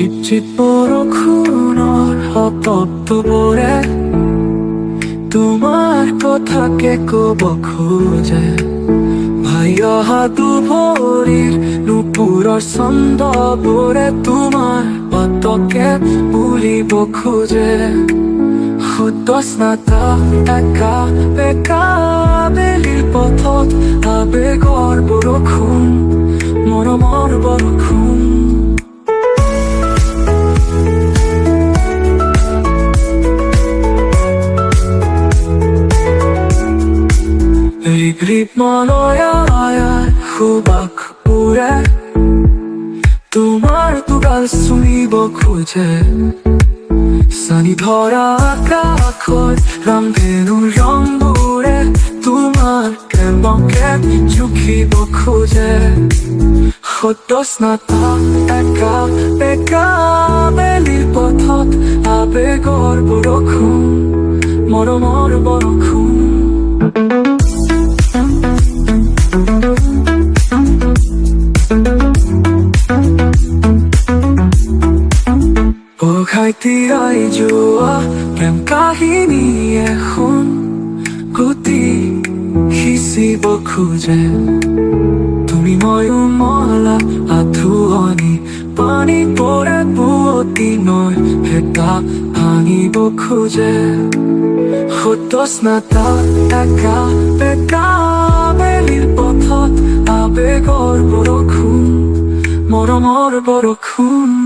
চিপচিপ বৰষুণৰ শব্দবোৰে তোমাৰ কথাকে ক'ব খোজে। ভাই অহা দুভৰিৰ নুপুৰৰ ছন্দবোৰে তোমাৰ বাটকে বুলিব খোজে। শুদ্ধ স্নাতা একা বেকা বেলিৰ পথত আবেগৰ বৰষুণ, মৰমৰ বৰষুণ। ৰিপ মলয়াৰ সুবাস উৰে তোমাৰ দুগাল চুইব খোজে। চানি ধৰা আকাশত ৰামধেনুৰ ৰংবোৰে তোমাৰ কেমকে জুখিব খোজে। সদ্য স্নাতা একা বেকা বেলিৰ পথত আবেগৰ বৰষুণ, মৰমৰ বৰষুণ। তীৰাই যোৱা প্ৰেম কাহিনী এখন গতি সিঁচিব খোজে। তুমি ময়ো মলা আঁঠুৱনি পানী পৰে পুৱতি নৈ ভেটা ভাঙিব খোজে। সদ্য স্নাতা একা বেকা বেলিৰ পথত আবেগৰ বৰষুণ, মৰমৰ বৰষুণ।